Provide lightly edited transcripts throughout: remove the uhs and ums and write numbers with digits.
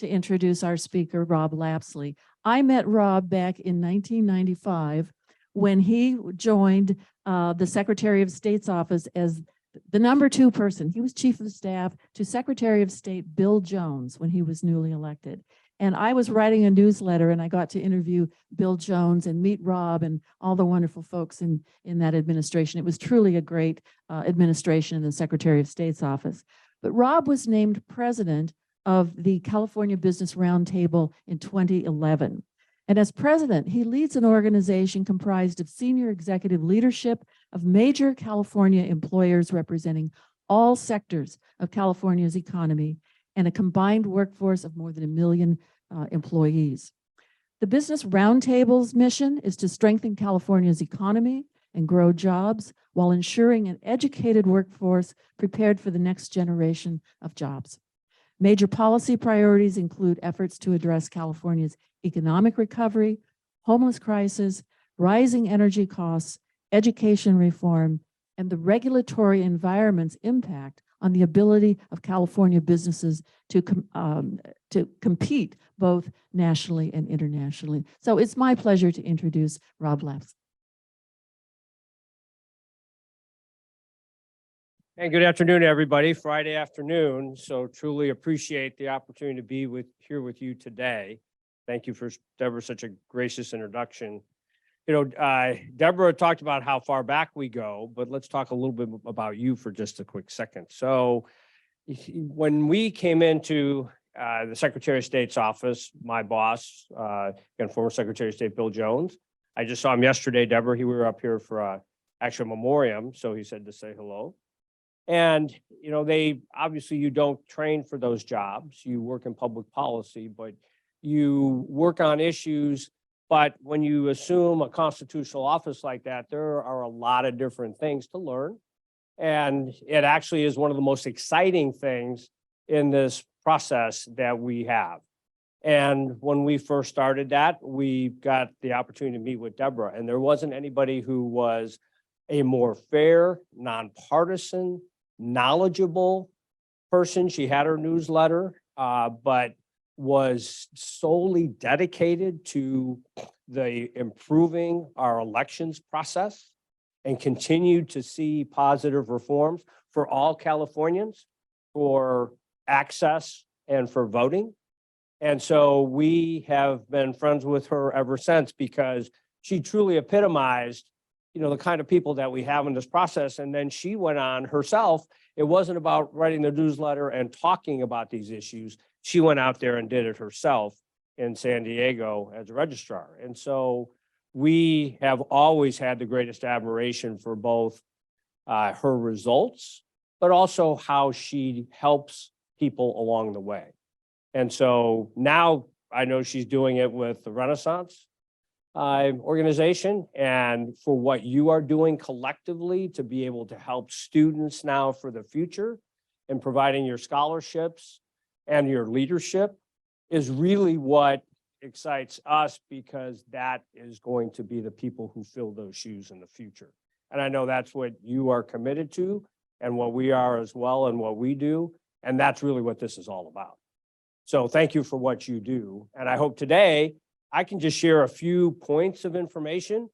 to introduce our speaker, Rob Lapsley. I met Rob back in 1995 when he joined the Secretary of State's office as the #2 person. He was Chief of Staff to Secretary of State Bill Jones when he was newly elected. And I was writing a newsletter and I got to interview Bill Jones and meet Rob and all the wonderful folks in that administration. It was truly a great administration in the Secretary of State's office. But Rob was named president of the California Business Roundtable in 2011. And as president, he leads an organization comprised of senior executive leadership of major California employers representing all sectors of California's economy and a combined workforce of more than 1 million employees. The Business Roundtable's mission is to strengthen California's economy and grow jobs while ensuring an educated workforce prepared for the next generation of jobs. Major policy priorities include efforts to address California's economic recovery, homeless crisis, rising energy costs, education reform, and the regulatory environment's impact on the ability of California businesses to compete both nationally and internationally. So it's my pleasure to introduce Rob Lapsley. And good afternoon, everybody. Friday afternoon. So truly appreciate the opportunity to be here with you today. Thank you for Deborah, such a gracious introduction. You know, Deborah talked about how far back we go, but let's talk a little bit about you for just a quick second. So when we came into the Secretary of State's office, my boss, again, former Secretary of State Bill Jones, I just saw him yesterday, Deborah. We were up here for a actual memoriam, so he said to say hello. And, you know, obviously you don't train for those jobs. You work in public policy, but you work on issues. But when you assume a constitutional office like that, there are a lot of different things to learn. And it actually is one of the most exciting things in this process that we have. And when we first started that, we got the opportunity to meet with Deborah, and there wasn't anybody who was a more fair, nonpartisan, knowledgeable person. She had her newsletter, but was solely dedicated to the improving our elections process and continued to see positive reforms for all Californians for access and for voting. And so we have been friends with her ever since because she truly epitomized, you know, the kind of people that we have in this process. And then she went on herself. It wasn't about writing the newsletter and talking about these issues. She went out there and did it herself in San Diego as a registrar. And so we have always had the greatest admiration for both her results, but also how she helps people along the way. And so now I know she's doing it with the Renaissance organization, and for what you are doing collectively to be able to help students now for the future and providing your scholarships and your leadership is really what excites us, because that is going to be the people who fill those shoes in the future. And I know that's what you are committed to and what we are as well and what we do. And that's really what this is all about. So thank you for what you do. And I hope today I can just share a few points of information.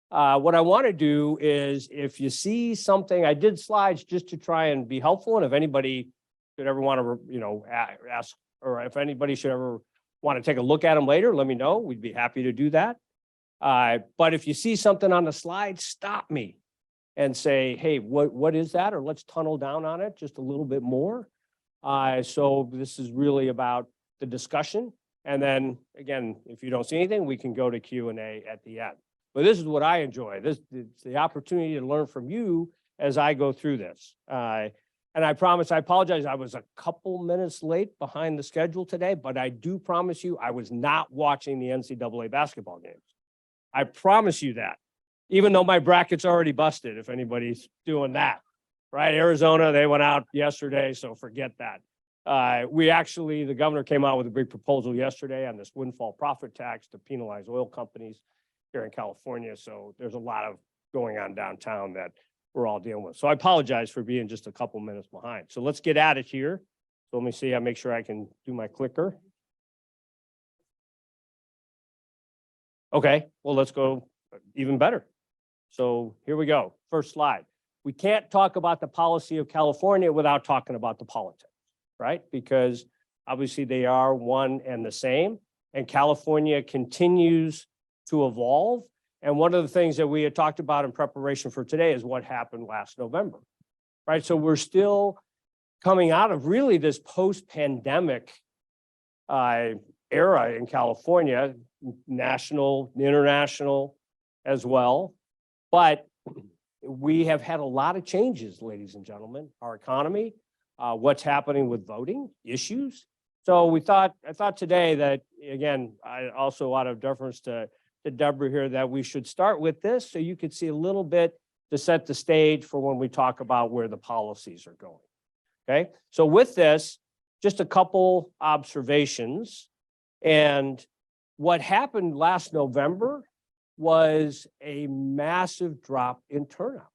What I want to do is, if you see something, I did slides just to try and be helpful. And if anybody should ever want to, you know, ask, or if anybody should ever want to take a look at them later, let me know. We'd be happy to do that. But if you see something on the slide, stop me and say, hey, what is that? Or let's tunnel down on it just a little bit more. So this is really about the discussion. And then again, if you don't see anything, we can go to Q&A at the end. But this is what I enjoy. It's the opportunity to learn from you as I go through this. And I promise, I apologize, I was a couple minutes late behind the schedule today, but I do promise you I was not watching the NCAA basketball games. I promise you that, even though my bracket's already busted, if anybody's doing that, right? Arizona, they went out yesterday, so forget that. The governor came out with a big proposal yesterday on this windfall profit tax to penalize oil companies here in California. So there's a lot of going on downtown that we're all dealing with. So I apologize for being just a couple minutes behind. So let's get at it here. So let me see, I make sure I can do my clicker. Okay, well, let's go even better. So here we go. First slide. We can't talk about the policy of California without talking about the politics, right? Because obviously they are one and the same, and California continues to evolve. And one of the things that we had talked about in preparation for today is what happened last November, right? So we're still coming out of really this post-pandemic era in California, national, international as well. But we have had a lot of changes, ladies and gentlemen, our economy, what's happening with voting issues. So I thought today that, again, I also out of deference to Deborah here, that we should start with this so you could see a little bit to set the stage for when we talk about where the policies are going. Okay, so with this, just a couple observations. And what happened last November was a massive drop in turnout,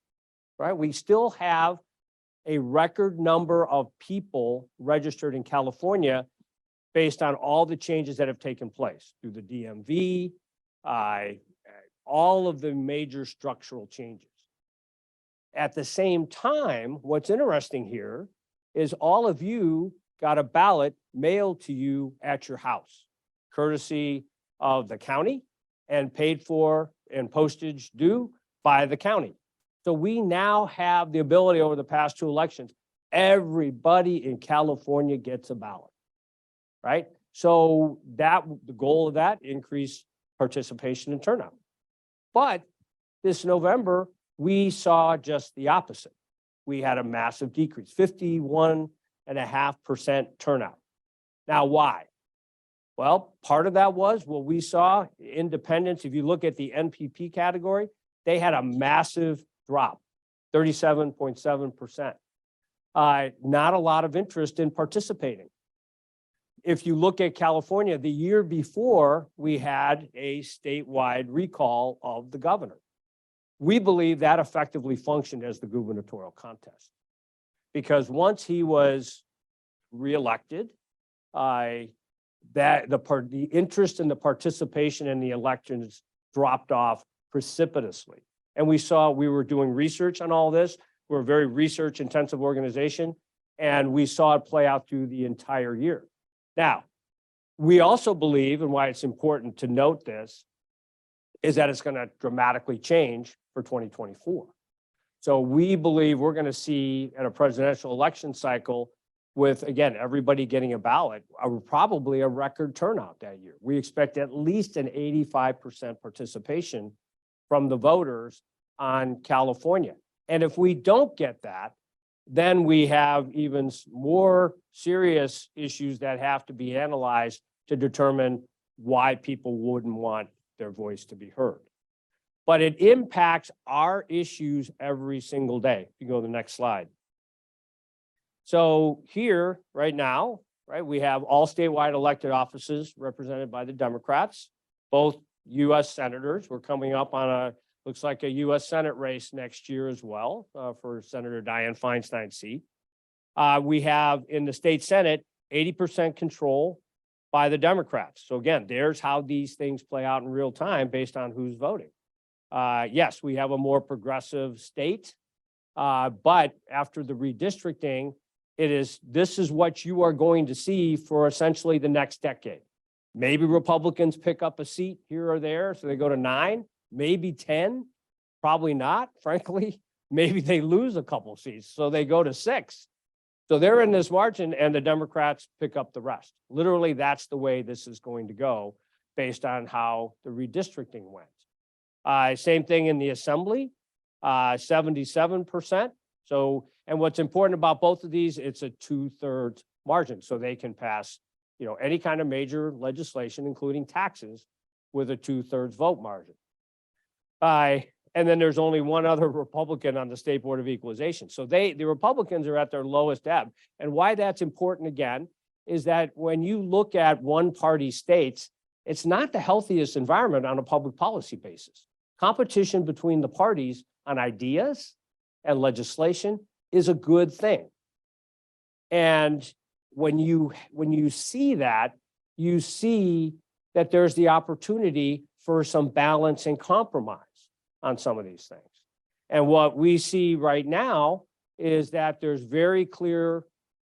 right? We still have a record number of people registered in California based on all the changes that have taken place through the DMV, all of the major structural changes. At the same time, what's interesting here is all of you got a ballot mailed to you at your house, courtesy of the county and paid for and postage due by the county. So we now have the ability over the past two elections, everybody in California gets a ballot, right? So the goal of that, increase participation and turnout. But this November, we saw just the opposite. We had a massive decrease, 51.5% turnout. Now, why? Well, part of that was what we saw, independents. If you look at the NPP category, they had a massive drop, 37.7%. Not a lot of interest in participating. If you look at California, the year before, we had a statewide recall of the governor. We believe that effectively functioned as the gubernatorial contest, because once he was reelected, the interest in the participation in the elections dropped off precipitously. And we were doing research on all this. We're a very research intensive organization, and we saw it play out through the entire year. Now, we also believe, and why it's important to note this, is that it's going to dramatically change for 2024. So we believe we're going to see at a presidential election cycle with, again, everybody getting a ballot, probably a record turnout that year. We expect at least an 85% participation from the voters on California. And if we don't get that, then we have even more serious issues that have to be analyzed to determine why people wouldn't want their voice to be heard. But it impacts our issues every single day. You go to the next slide. So here, right now, right, we have all statewide elected offices represented by the Democrats, both U.S. senators. We're coming up on looks like a U.S. Senate race next year as well for Senator Dianne Feinstein's seat. We have in the state Senate, 80% control by the Democrats. So again, there's how these things play out in real time based on who's voting. Yes, we have a more progressive state, but after the redistricting, this is what you are going to see for essentially the next decade. Maybe Republicans pick up a seat here or there, so they go to 9, maybe 10, probably not, frankly. Maybe they lose a couple seats, so they go to 6. So they're in this margin, and the Democrats pick up the rest. Literally, that's the way this is going to go based on how the redistricting went. Same thing in the Assembly, 77%. So, and what's important about both of these, it's a 2/3 margin, so they can pass, any kind of major legislation, including taxes, with a 2/3 vote margin. And then there's only one other Republican on the State Board of Equalization. So the Republicans are at their lowest ebb. And why that's important, again, is that when you look at one-party states, it's not the healthiest environment on a public policy basis. Competition between the parties on ideas and legislation is a good thing. And when you see that, you see that there's the opportunity for some balance and compromise on some of these things. And what we see right now is that there's very clear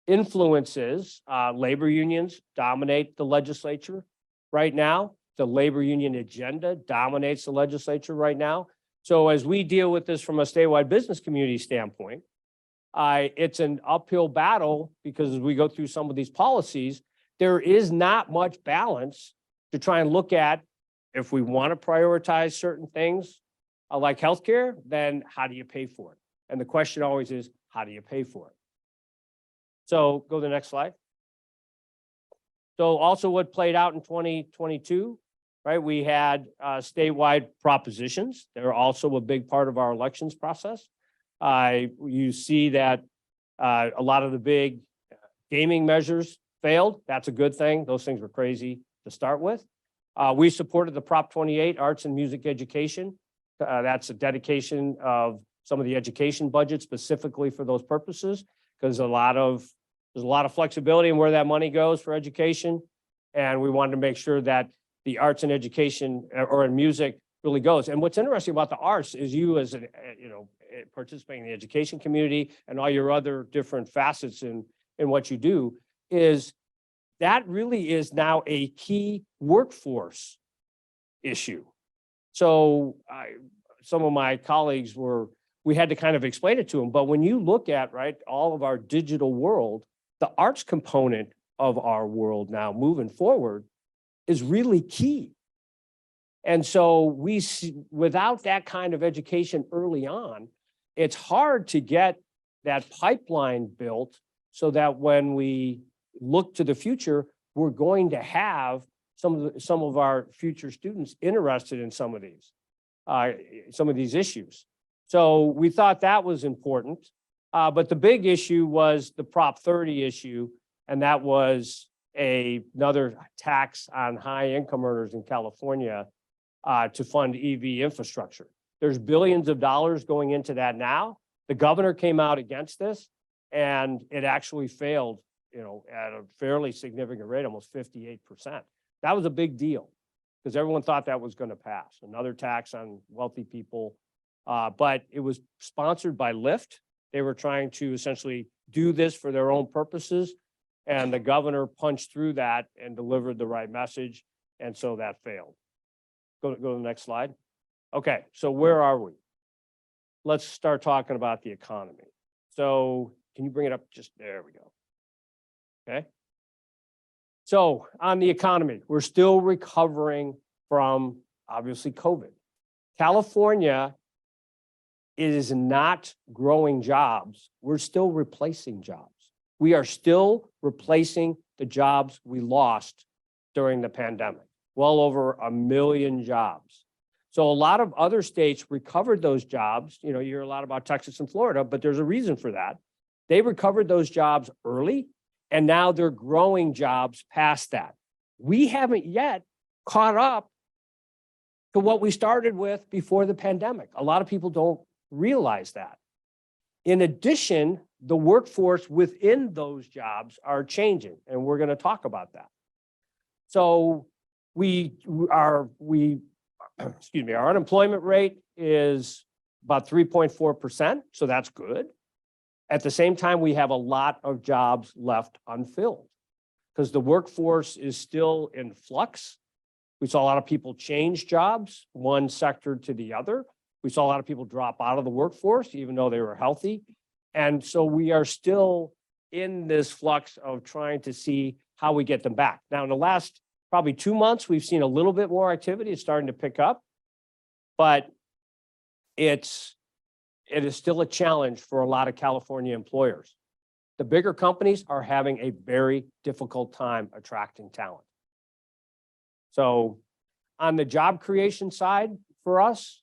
influences. Labor unions dominate the legislature right now. The labor union agenda dominates the legislature right now. So as we deal with this from a statewide business community standpoint, it's an uphill battle because as we go through some of these policies, there is not much balance to try and look at if we want to prioritize certain things like healthcare, then how do you pay for it? And the question always is, how do you pay for it? So go to the next slide. So also what played out in 2022, right? We had statewide propositions. They're also a big part of our elections process. You see that a lot of the big gaming measures failed. That's a good thing. Those things were crazy to start with. We supported the Prop 28 arts and music education. That's a dedication of some of the education budget specifically for those purposes, because there's a lot of flexibility in where that money goes for education. And we wanted to make sure that the arts and education or in music really goes. And what's interesting about the arts is you as an, participating in the education community and all your other different facets in what you do is that really is now a key workforce issue. So some of my colleagues we had to kind of explain it to them. But when you look at, right, all of our digital world, the arts component of our world now moving forward is really key. And so we see, without that kind of education early on, it's hard to get that pipeline built so that when we look to the future, we're going to have some of our future students interested in some of these issues. So we thought that was important. But the big issue was the Prop 30 issue, and that was another tax on high income earners in California to fund EV infrastructure. There's billions of dollars going into that now. The governor came out against this, and it actually failed, at a fairly significant rate, almost 58%. That was a big deal because everyone thought that was going to pass. Another tax on wealthy people, but it was sponsored by Lyft. They were trying to essentially do this for their own purposes, and the governor punched through that and delivered the right message, and so that failed. Go to the next slide. Okay, so where are we? Let's start talking about the economy. So can you bring it up? Just there we go. Okay. So on the economy, we're still recovering from obviously COVID. California is not growing jobs. We're still replacing jobs. We are still replacing the jobs we lost during the pandemic. Well over 1 million jobs. So a lot of other states recovered those jobs. You hear a lot about Texas and Florida, but there's a reason for that. They recovered those jobs early, and now they're growing jobs past that. We haven't yet caught up to what we started with before the pandemic. A lot of people don't realize that. In addition, the workforce within those jobs are changing, and we're going to talk about that. So our unemployment rate is about 3.4%, so that's good. At the same time, we have a lot of jobs left unfilled because the workforce is still in flux. We saw a lot of people change jobs, one sector to the other. We saw a lot of people drop out of the workforce, even though they were healthy. And so we are still in this flux of trying to see how we get them back. Now, in the last probably 2 months, we've seen a little bit more activity. It's starting to pick up, but it is still a challenge for a lot of California employers. The bigger companies are having a very difficult time attracting talent. So on the job creation side for us,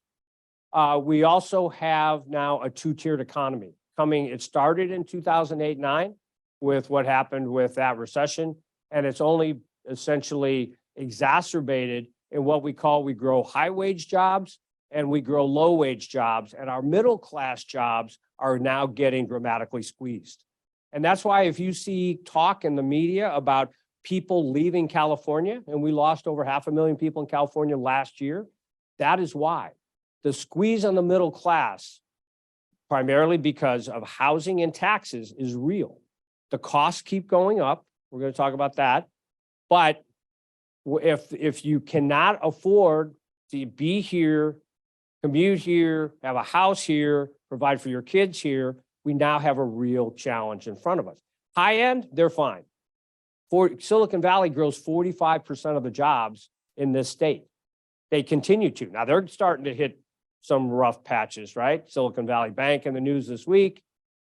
we also have now a two-tiered economy coming. It started in 2008-9 with what happened with that recession, and it's only essentially exacerbated in what we grow high-wage jobs and we grow low-wage jobs, and our middle-class jobs are now getting dramatically squeezed. And that's why if you see talk in the media about people leaving California, and we lost over 500,000 people in California last year. That is why. The squeeze on the middle class, primarily because of housing and taxes, is real. The costs keep going up. We're going to talk about that. But if you cannot afford to be here, commute here, have a house here, provide for your kids here, we now have a real challenge in front of us. High end, they're fine. Silicon Valley grows 45% of the jobs in this state. They continue to. Now they're starting to hit some rough patches, right? Silicon Valley Bank in the news this week.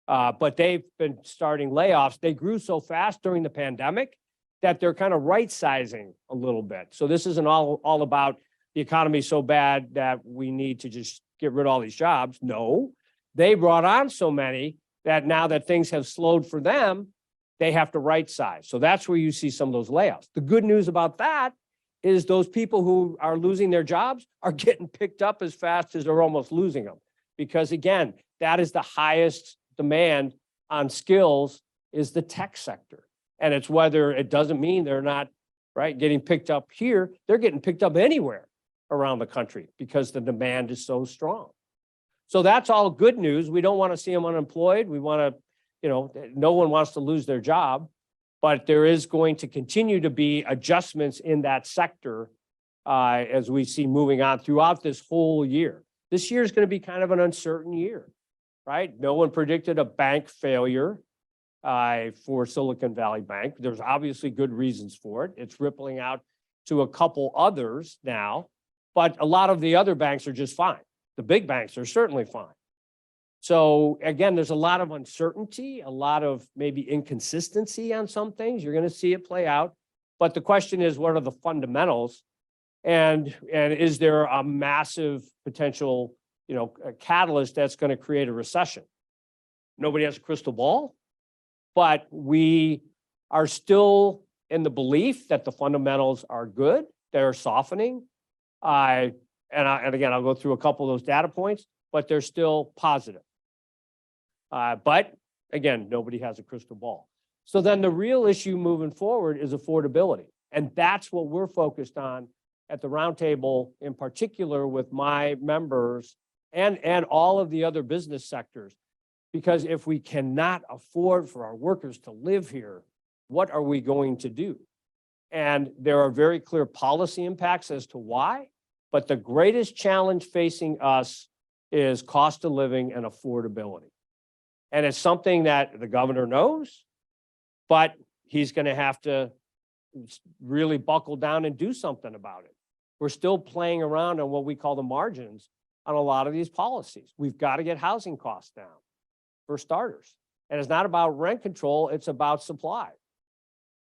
But they've been starting layoffs. They grew so fast during the pandemic that they're kind of right-sizing a little bit. So this isn't all about the economy so bad that we need to just get rid of all these jobs. No, they brought on so many that now that things have slowed for them, they have to right-size. So that's where you see some of those layoffs. The good news about that is those people who are losing their jobs are getting picked up as fast as they're almost losing them. Because again, that is the highest demand on skills is the tech sector. And it's whether it doesn't mean they're not getting picked up here, they're getting picked up anywhere around the country because the demand is so strong. So that's all good news. We don't want to see them unemployed. We want to, no one wants to lose their job, but there is going to continue to be adjustments in that sector as we see moving on throughout this whole year. This year is going to be kind of an uncertain year, right? No one predicted a bank failure for Silicon Valley Bank. There's obviously good reasons for it. It's rippling out to a couple others now, but a lot of the other banks are just fine. The big banks are certainly fine. So again, there's a lot of uncertainty, a lot of maybe inconsistency on some things. You're going to see it play out. But the question is, what are the fundamentals? And is there a massive potential, a catalyst that's going to create a recession? Nobody has a crystal ball, but we are still in the belief that the fundamentals are good. They're softening. And again, I'll go through a couple of those data points, but they're still positive. But again, nobody has a crystal ball. So then the real issue moving forward is affordability. And that's what we're focused on at the roundtable, in particular with my members and all of the other business sectors. Because if we cannot afford for our workers to live here, what are we going to do? And there are very clear policy impacts as to why, but the greatest challenge facing us is cost of living and affordability. And it's something that the governor knows, but he's going to have to really buckle down and do something about it. We're still playing around on what we call the margins on a lot of these policies. We've got to get housing costs down for starters. And it's not about rent control, it's about supply.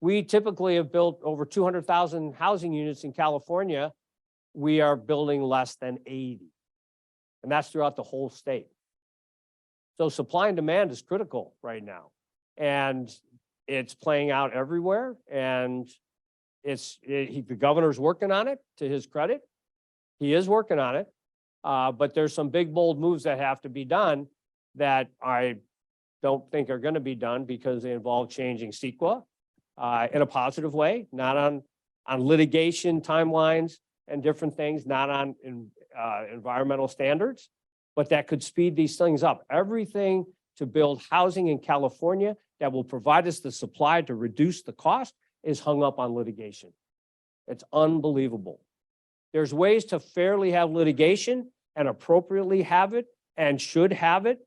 We typically have built over 200,000 housing units in California. We are building less than 80. And that's throughout the whole state. So supply and demand is critical right now. And it's playing out everywhere. And the governor's working on it, to his credit. He is working on it. But there's some big, bold moves that have to be done that I don't think are going to be done because they involve changing CEQA in a positive way, not on litigation timelines and different things, not on environmental standards, but that could speed these things up. Everything to build housing in California that will provide us the supply to reduce the cost is hung up on litigation. It's unbelievable. There's ways to fairly have litigation and appropriately have it and should have it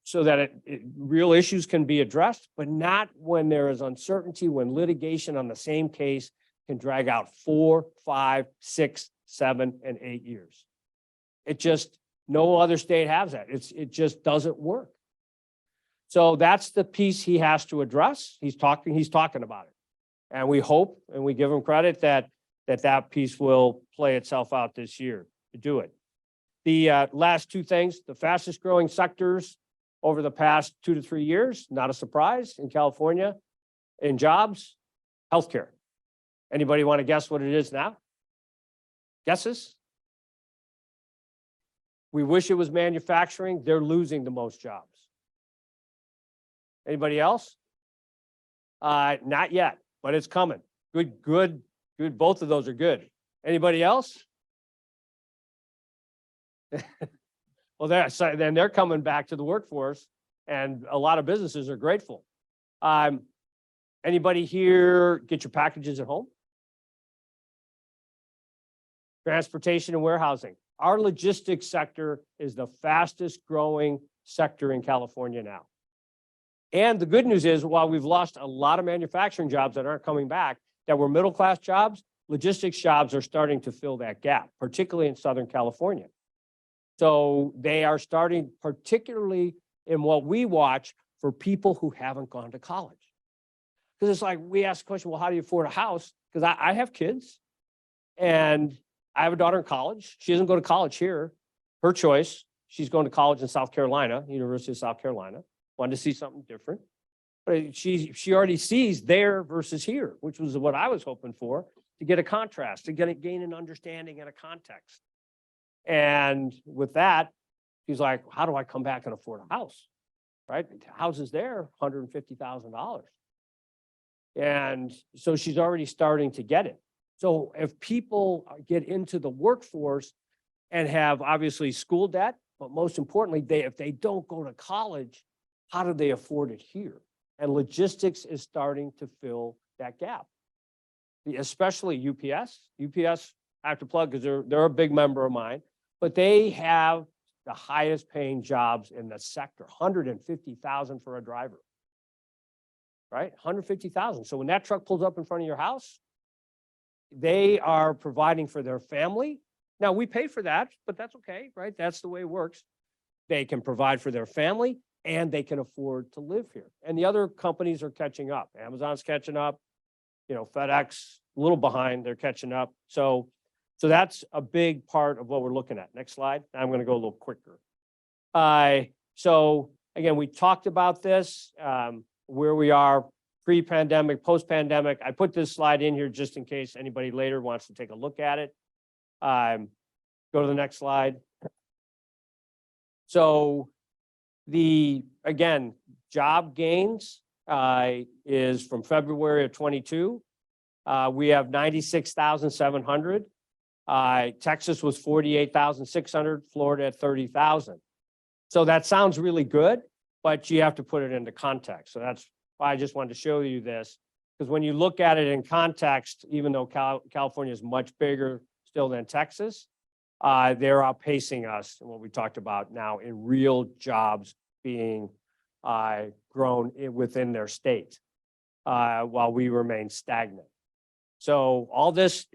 so that real issues can be addressed, but not when there is uncertainty, when litigation on the same case can drag out 4, 5, 6, 7, and 8 years. It just, no other state has that. It just doesn't work. So that's the piece he has to address. He's talking about it. And we hope, and we give him credit that piece will play itself out this year to do it. The last two things, the fastest growing sectors over the past 2 to 3 years, not a surprise in California, in jobs, healthcare. Anybody want to guess what it is now? Guesses? We wish it was manufacturing. They're losing the most jobs. Anybody else? Not yet, but it's coming. Good. Both of those are good. Anybody else? Well, then they're coming back to the workforce, and a lot of businesses are grateful. Anybody here get your packages at home? Transportation and warehousing. Our logistics sector is the fastest growing sector in California now. And the good news is, while we've lost a lot of manufacturing jobs that aren't coming back, that were middle-class jobs, logistics jobs are starting to fill that gap, particularly in Southern California. So they are starting, particularly in what we watch, for people who haven't gone to college. Because it's like, we ask the question, well, how do you afford a house? Because I have kids, and I have a daughter in college. She doesn't go to college here. Her choice. She's going to college in South Carolina, University of South Carolina. Wanted to see something different. But she already sees there versus here, which was what I was hoping for, to get a contrast, to gain an understanding and a context. And with that, she's like, how do I come back and afford a house? Right? Houses there, $150,000. And so she's already starting to get it. So if people get into the workforce and have obviously school debt, but most importantly, if they don't go to college, how do they afford it here? And logistics is starting to fill that gap, especially UPS. UPS, I have to plug because they're a big member of mine, but they have the highest paying jobs in the sector, $150,000 for a driver, right? $150,000. So when that truck pulls up in front of your house, they are providing for their family. Now, we pay for that, but that's okay, right? That's the way it works. They can provide for their family, and they can afford to live here. And the other companies are catching up. Amazon's catching up, FedEx, a little behind, they're catching up. So that's a big part of what we're looking at. Next slide. I'm going to go a little quicker. So again, we talked about this, where we are pre-pandemic, post-pandemic. I put this slide in here just in case anybody later wants to take a look at it. Go to the next slide. So again, job gains is from February of 22. We have 96,700. Texas was 48,600, Florida at 30,000. So that sounds really good, but you have to put it into context. So that's why I just wanted to show you this, because when you look at it in context, even though California is much bigger still than Texas, they're outpacing us in what we talked about now in real jobs being grown within their state, while we remain stagnant. So all this,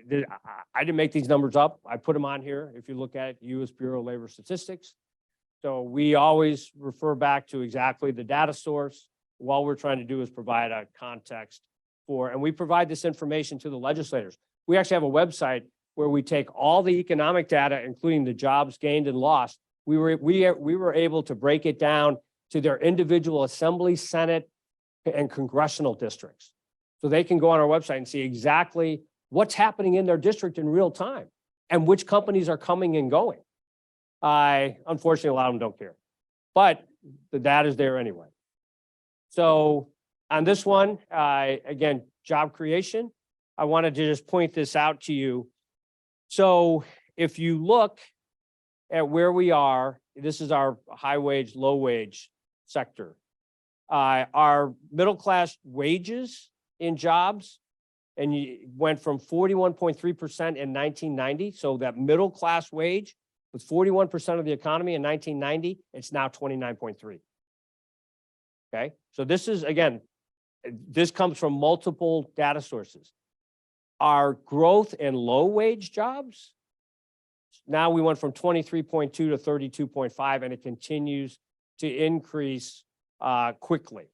I didn't make these numbers up. I put them on here. If you look at it, U.S. Bureau of Labor Statistics. So we always refer back to exactly the data source. What we're trying to do is provide a context and we provide this information to the legislators. We actually have a website where we take all the economic data, including the jobs gained and lost. We were able to break it down to their individual assembly, Senate, and congressional districts. So they can go on our website and see exactly what's happening in their district in real time and which companies are coming and going. Unfortunately, a lot of them don't care, but the data is there anyway. So on this one, again, job creation, I wanted to just point this out to you. So if you look at where we are, this is our high wage, low wage sector. Our middle class wages in jobs, and you went from 41.3% in 1990. So that middle class wage was 41% of the economy in 1990. It's now 29.3. Okay, so this is, again, this comes from multiple data sources. Our growth in low wage jobs, now we went from 23.2 to 32.5, and it continues to increase quickly.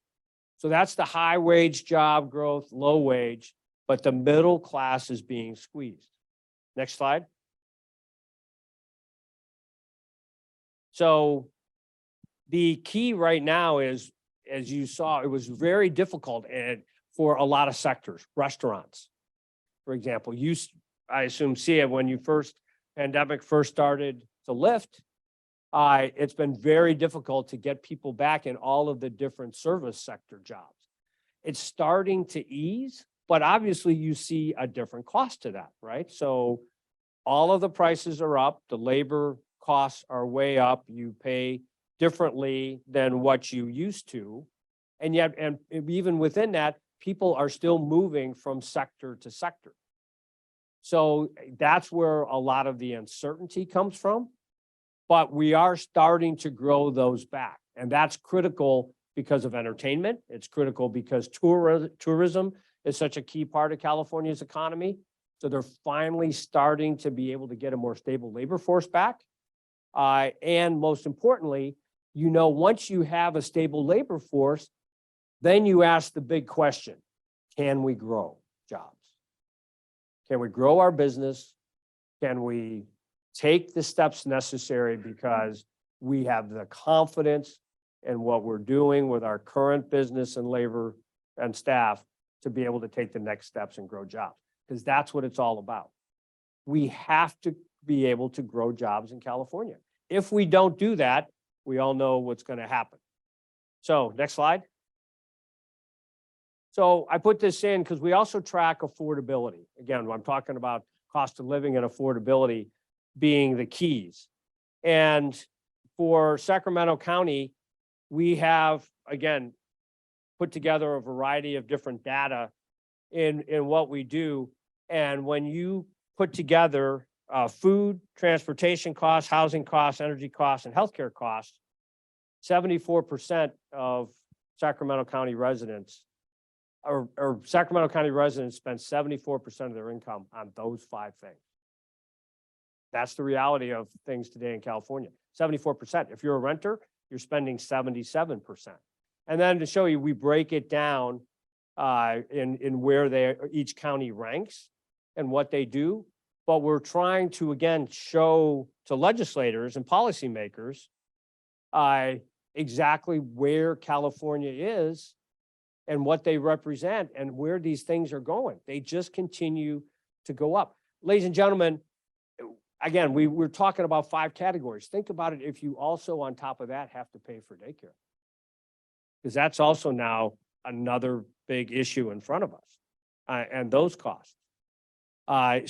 So that's the high wage job growth, low wage, but the middle class is being squeezed. Next slide. So the key right now is, as you saw, it was very difficult for a lot of sectors. Restaurants, for example, I assume see it when pandemic first started to lift. It's been very difficult to get people back in all of the different service sector jobs. It's starting to ease, but obviously you see a different cost to that, right? So all of the prices are up, the labor costs are way up, you pay differently than what you used to. And yet, and even within that, people are still moving from sector to sector. So that's where a lot of the uncertainty comes from. But we are starting to grow those back. And that's critical because of entertainment. It's critical because tourism is such a key part of California's economy. So they're finally starting to be able to get a more stable labor force back. And most importantly, you know, once you have a stable labor force, then you ask the big question, can we grow jobs? Can we grow our business? Can we take the steps necessary because we have the confidence in what we're doing with our current business and labor and staff to be able to take the next steps and grow jobs? Because that's what it's all about. We have to be able to grow jobs in California. If we don't do that, we all know what's going to happen. So next slide. So I put this in because we also track affordability. Again, I'm talking about cost of living and affordability being the keys. And for Sacramento County, we have, again, put together a variety of different data in what we do. And when you put together food, transportation costs, housing costs, energy costs, and healthcare costs, 74% of Sacramento County residents or Sacramento County residents spend 74% of their income on those 5 things. That's the reality of things today in California, 74%. If you're a renter, you're spending 77%. And then to show you, we break it down in where each county ranks and what they do. But we're trying to, again, show to legislators and policymakers exactly where California is and what they represent and where these things are going. They just continue to go up. Ladies and gentlemen, again, we're talking about 5 categories. Think about it if you also, on top of that, have to pay for daycare. Because that's also now another big issue in front of us, and those costs.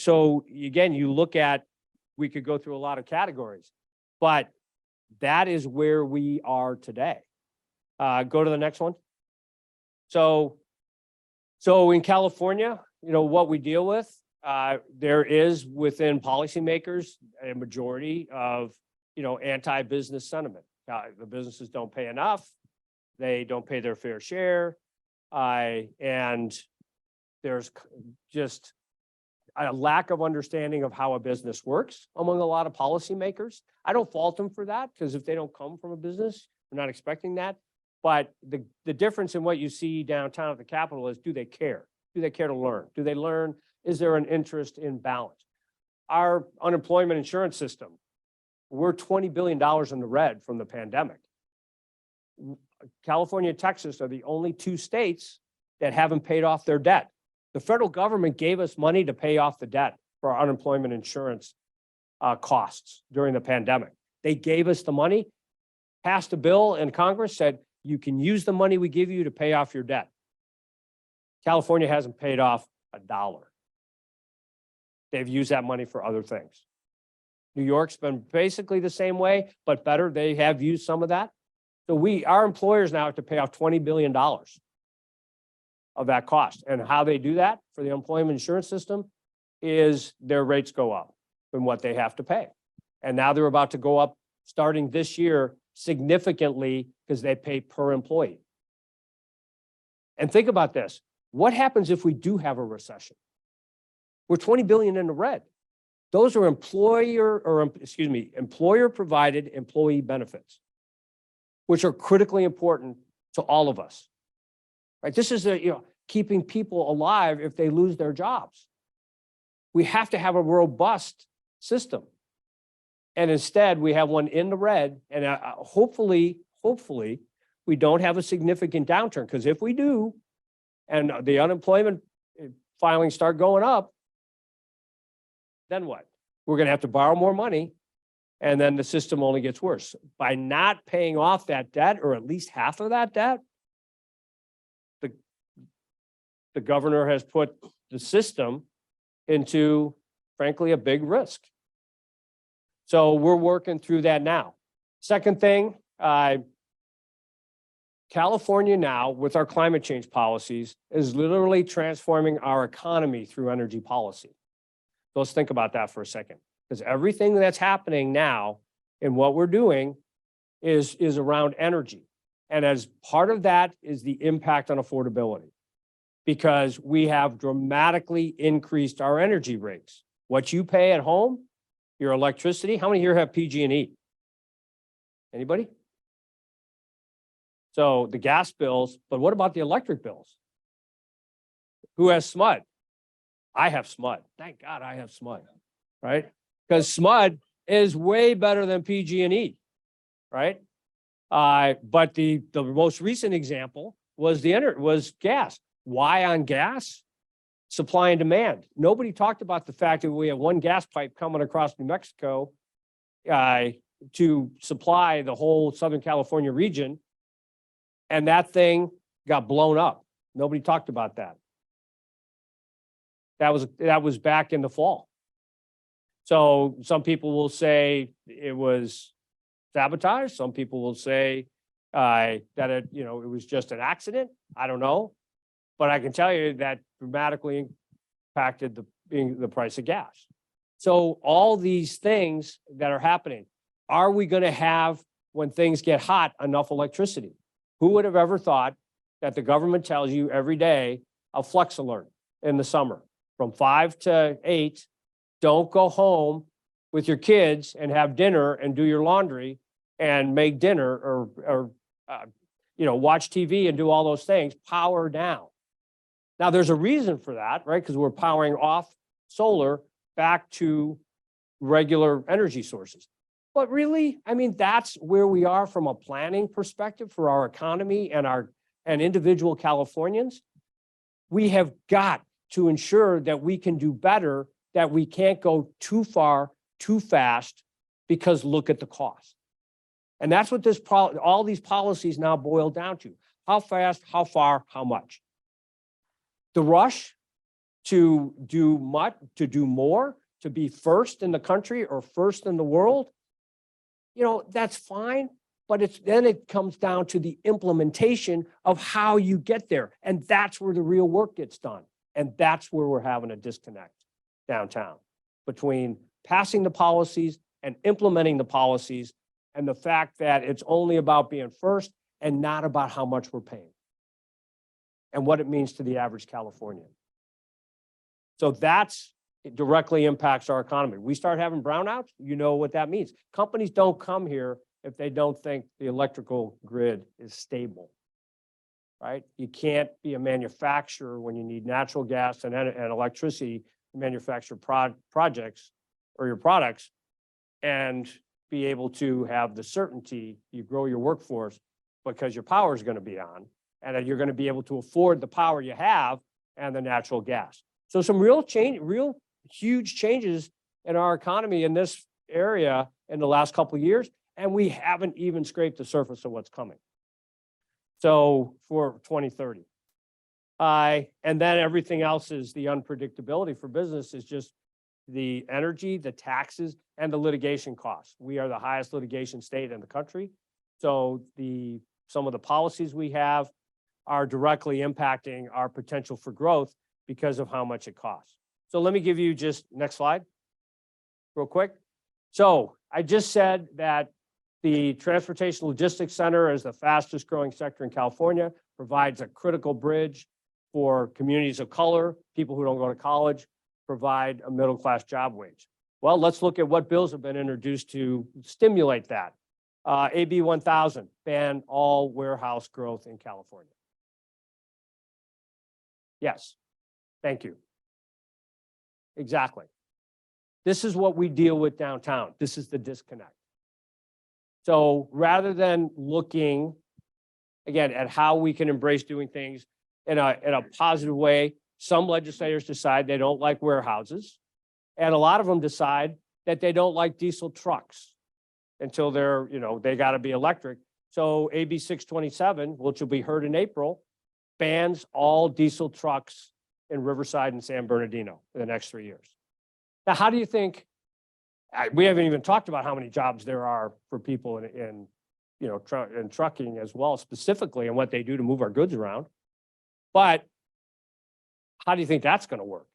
So again, you look at, we could go through a lot of categories, but that is where we are today. Go to the next one. So in California, you know, what we deal with, there is within policymakers a majority of, you know, anti-business sentiment. The businesses don't pay enough. They don't pay their fair share. And there's just a lack of understanding of how a business works among a lot of policymakers. I don't fault them for that, because if they don't come from a business, we're not expecting that. But the difference in what you see downtown at the Capitol is, do they care? Do they care to learn? Do they learn? Is there an interest in balance? Our unemployment insurance system, we're $20 billion in the red from the pandemic. California and Texas are the only 2 states that haven't paid off their debt. The federal government gave us money to pay off the debt for our unemployment insurance costs during the pandemic. They gave us the money, passed a bill in Congress, said, you can use the money we give you to pay off your debt. California hasn't paid off $1. They've used that money for other things. New York's been basically the same way, but better. They have used some of that. So our employers now have to pay off $20 billion of that cost. And how they do that for the employment insurance system is their rates go up from what they have to pay. And now they're about to go up starting this year significantly, because they pay per employee. And think about this. What happens if we do have a recession? We're 20 billion in the red. Those are employer provided employee benefits, which are critically important to all of us. Right? This is keeping people alive if they lose their jobs. We have to have a robust system. And instead, we have one in the red, and hopefully, we don't have a significant downturn, because if we do, and the unemployment filings start going up, then what? We're going to have to borrow more money, and then the system only gets worse. By not paying off that debt, or at least half of that debt, the governor has put the system into, frankly, a big risk. So we're working through that now. Second thing, California now, with our climate change policies, is literally transforming our economy through energy policy. So let's think about that for a second, because everything that's happening now and what we're doing is around energy. And as part of that is the impact on affordability, because we have dramatically increased our energy rates. What you pay at home, your electricity, how many here have PG&E? Anybody? So the gas bills, but what about the electric bills? Who has SMUD? I have SMUD. Thank God I have SMUD, right? Because SMUD is way better than PG&E, right? But the most recent example was was gas. Why on gas? Supply and demand. Nobody talked about the fact that we have one gas pipe coming across New Mexico to supply the whole Southern California region. And that thing got blown up. Nobody talked about that. That was back in the fall. So some people will say it was sabotage. Some people will say that it was just an accident. I don't know. But I can tell you that dramatically impacted the price of gas. So all these things that are happening, are we going to have, when things get hot, enough electricity? Who would have ever thought that the government tells you every day a flex alert in the summer from 5 to 8, don't go home with your kids and have dinner and do your laundry and make dinner or watch TV and do all those things, power down. Now, there's a reason for that, right? Because we're powering off solar back to regular energy sources. But really, I mean, that's where we are from a planning perspective for our economy and individual Californians. We have got to ensure that we can do better, that we can't go too far, too fast, because look at the cost. And that's what all these policies now boil down to. How fast, how far, how much? The rush to do more, to be first in the country or first in the world, that's fine, but then it comes down to the implementation of how you get there. And that's where the real work gets done. And that's where we're having a disconnect downtown between passing the policies and implementing the policies, and the fact that it's only about being first and not about how much we're paying and what it means to the average Californian. So it directly impacts our economy. We start having brownouts, you know what that means. Companies don't come here if they don't think the electrical grid is stable, right? You can't be a manufacturer when you need natural gas and electricity to manufacture projects or your products and be able to have the certainty you grow your workforce because your power is going to be on and that you're going to be able to afford the power you have and the natural gas. So some real huge changes in our economy in this area in the last couple of years, and we haven't even scraped the surface of what's coming. So for 2030. And then everything else is the unpredictability for business is just the energy, the taxes, and the litigation costs. We are the highest litigation state in the country. So some of the policies we have are directly impacting our potential for growth because of how much it costs. So let me give you next slide, real quick. So I just said that the Transportation Logistics Center is the fastest growing sector in California, provides a critical bridge for communities of color, people who don't go to college, provide a middle-class job wage. Well, let's look at what bills have been introduced to stimulate that. AB 1000, ban all warehouse growth in California. Yes, thank you. Exactly. This is what we deal with downtown. This is the disconnect. So rather than looking, again, at how we can embrace doing things in a positive way, some legislators decide they don't like warehouses, and a lot of them decide that they don't like diesel trucks until they got to be electric. So AB 627, which will be heard in April, bans all diesel trucks in Riverside and San Bernardino in the next 3 years. Now, how do you think, we haven't even talked about how many jobs there are for people in trucking as well, specifically, and what they do to move our goods around. But how do you think that's going to work?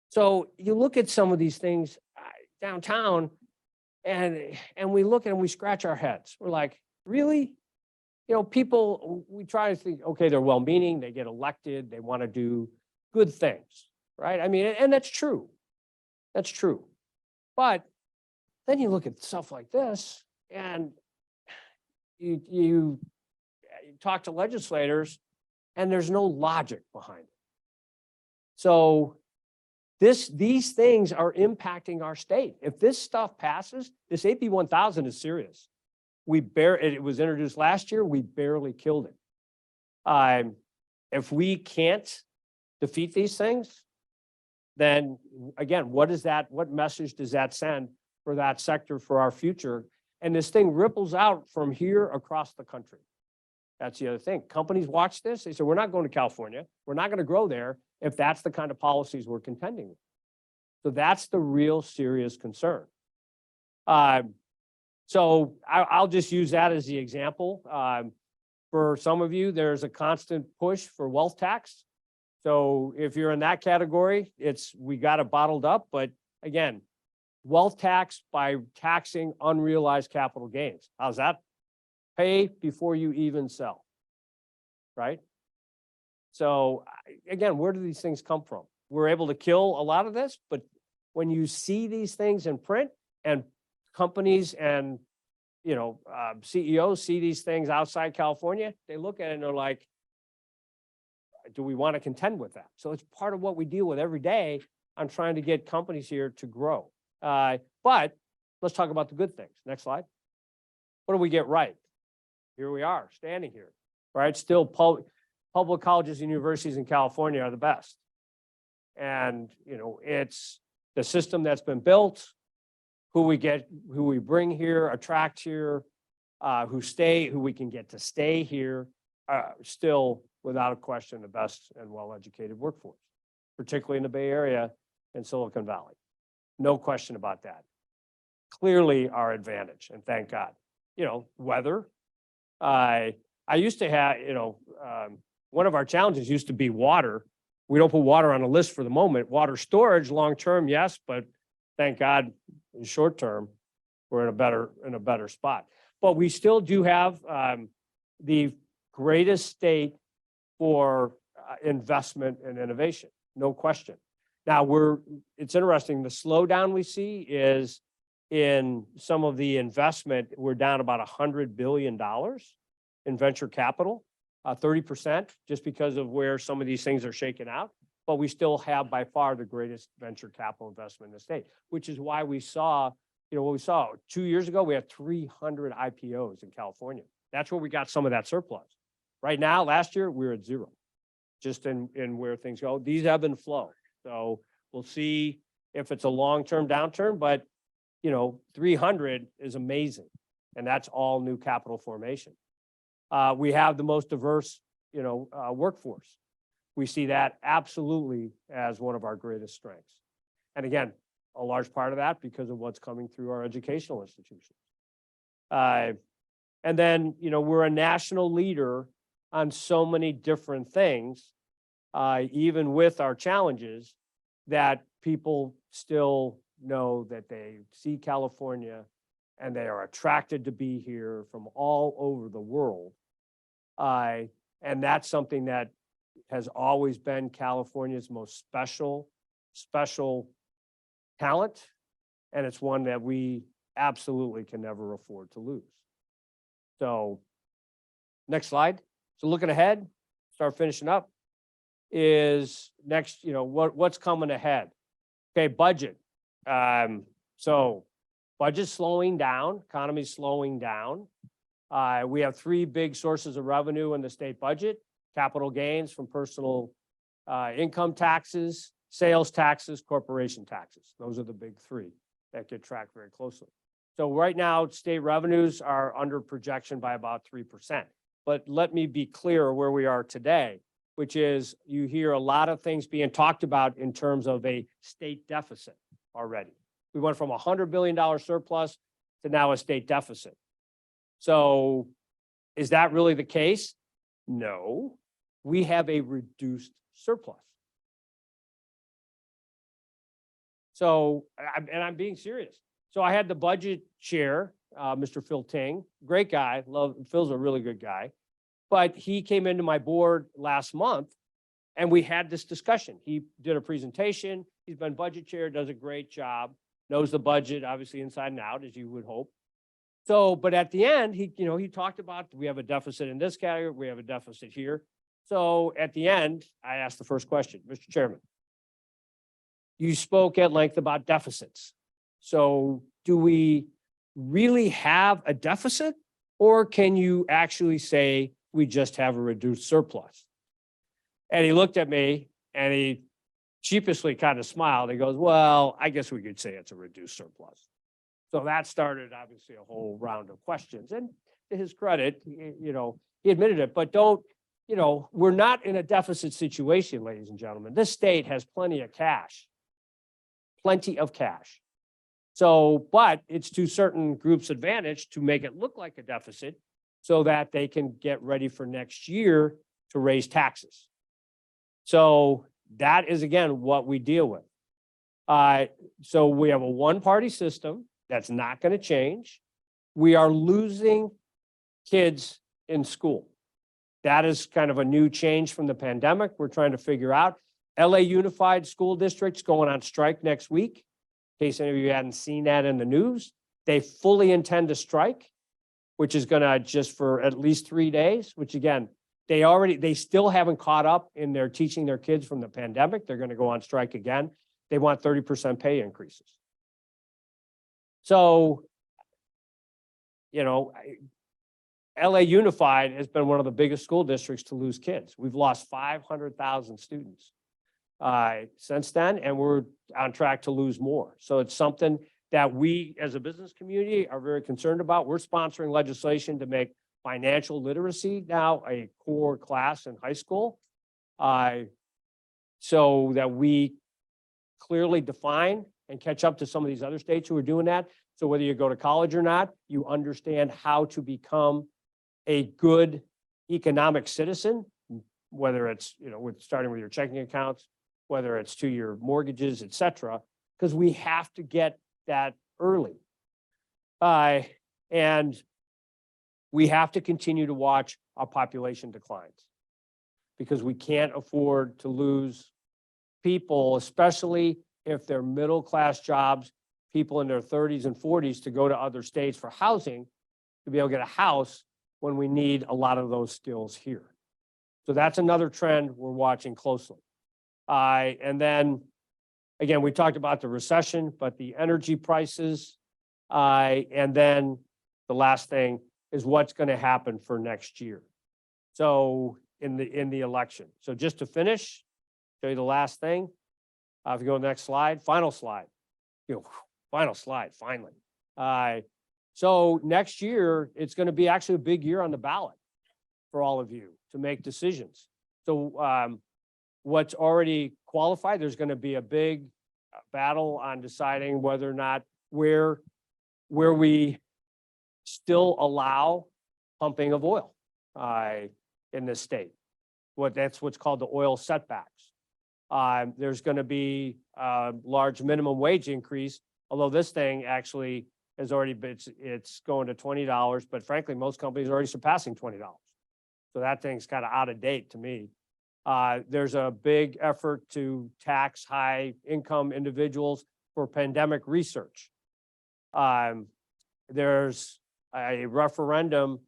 So you look at some of these things downtown, and we look and we scratch our heads. We're like, really? People, we try to think, okay, they're well-meaning, they get elected, they want to do good things, right? I mean, and that's true. That's true. But then you look at stuff like this, and you talk to legislators, and there's no logic behind it. So these things are impacting our state. If this stuff passes, this AB 1000 is serious. It was introduced last year, we barely killed it. If we can't defeat these things, then again, what message does that send for that sector, for our future? And this thing ripples out from here across the country. That's the other thing. Companies watch this. They say, we're not going to California. We're not going to grow there if that's the kind of policies we're contending with. So that's the real serious concern. So I'll just use that as the example. For some of you, there's a constant push for wealth tax. So if you're in that category, we got it bottled up. But again, wealth tax by taxing unrealized capital gains. How's that? Pay before you even sell, right? So again, where do these things come from? We're able to kill a lot of this, but when you see these things in print and companies and CEOs see these things outside California, they look at it and they're like, do we want to contend with that? So it's part of what we deal with every day on trying to get companies here to grow. But let's talk about the good things. Next slide. What do we get right? Here we are, standing here, right? Still public colleges and universities in California are the best. And, it's the system that's been built, who we bring here, attract here, who we can get to stay here, still without a question, the best and well-educated workforce, particularly in the Bay Area and Silicon Valley. No question about that. Clearly our advantage, and thank God. Weather. I used to have, one of our challenges used to be water. We don't put water on a list for the moment. Water storage, long-term, yes, but thank God, in short term, we're in a better spot. But we still do have the greatest state for investment and innovation, no question. Now it's interesting. The slowdown we see is in some of the investment. We're down about $100 billion in venture capital, 30%, just because of where some of these things are shaken out. But we still have by far the greatest venture capital investment in the state, which is why we saw, what we saw 2 years ago, we had 300 IPOs in California. That's where we got some of that surplus. Right now, last year, we were at zero, just in where things go. These ebb and flow. So we'll see if it's a long-term downturn, but 300 is amazing. And that's all new capital formation. We have the most diverse, workforce. We see that absolutely as one of our greatest strengths. And again, a large part of that because of what's coming through our educational institutions. And then, we're a national leader on so many different things, even with our challenges, that people still know that they see California and they are attracted to be here from all over the world. And that's something that has always been California's most special talent. And it's one that we absolutely can never afford to lose. So next slide. So looking ahead, start finishing up, is next, what's coming ahead? Okay, budget. So budget's slowing down, economy's slowing down. We have three big sources of revenue in the state budget: capital gains from personal income taxes, sales taxes, corporation taxes. Those are the big three that get tracked very closely. So right now, state revenues are under projection by about 3%. but let me be clear where we are today, which is you hear a lot of things being talked about in terms of a state deficit already. We went from a $100 billion surplus to now a state deficit. So is that really the case? No, we have a reduced surplus. So, and I'm being serious. So I had the budget chair, Mr. Phil Ting, great guy. Phil's a really good guy. But he came into my board last month and we had this discussion. He did a presentation. He's been budget chair, does a great job, knows the budget, obviously inside and out, as you would hope. So, but at the end, he talked about, we have a deficit in this category, we have a deficit here. So at the end, I asked the first question, Mr. Chairman, you spoke at length about deficits. So do we really have a deficit, or can you actually say we just have a reduced surplus? And he looked at me and he sheepishly kind of smiled. He goes, well, I guess we could say it's a reduced surplus. So that started obviously a whole round of questions. And to his credit, he admitted it, but we're not in a deficit situation, ladies and gentlemen. This state has plenty of cash. So, but it's to certain groups' advantage to make it look like a deficit so that they can get ready for next year to raise taxes. So that is, again, what we deal with. So we have a one-party system that's not going to change. We are losing kids in school. That is kind of a new change from the pandemic. We're trying to figure out. LA Unified School District's going on strike next week. In case any of you hadn't seen that in the news, they fully intend to strike, which is going to just for at least 3 days, which again, they still haven't caught up in their teaching their kids from the pandemic. They're going to go on strike again. They want 30% pay increases. So, LA Unified has been one of the biggest school districts to lose kids. We've lost 500,000 students since then, and we're on track to lose more. So it's something that we as a business community are very concerned about. We're sponsoring legislation to make financial literacy now a core class in high school, so that we clearly define and catch up to some of these other states who are doing that. So whether you go to college or not, you understand how to become a good economic citizen, whether it's, starting with your checking accounts, whether it's to your mortgages, et cetera, because we have to get that early. And we have to continue to watch our population declines because we can't afford to lose people, especially if they're middle-class jobs, people in their 30s and 40s to go to other states for housing, to be able to get a house when we need a lot of those skills here. So that's another trend we're watching closely. And then, again, we talked about the recession, but the energy prices, and then the last thing is what's going to happen for next year. So in the election. So just to finish, show you the last thing. If you go to the next slide, final slide. Final slide, finally. So next year, it's going to be actually a big year on the ballot for all of you to make decisions. So what's already qualified, there's going to be a big battle on deciding whether or not where we still allow pumping of oil in this state. That's what's called the oil setbacks. There's going to be a large minimum wage increase, although this thing actually has already been, it's going to $20, but frankly, most companies are already surpassing $20. So that thing's kind of out of date to me. There's a big effort to tax high income individuals for pandemic research. There's a referendum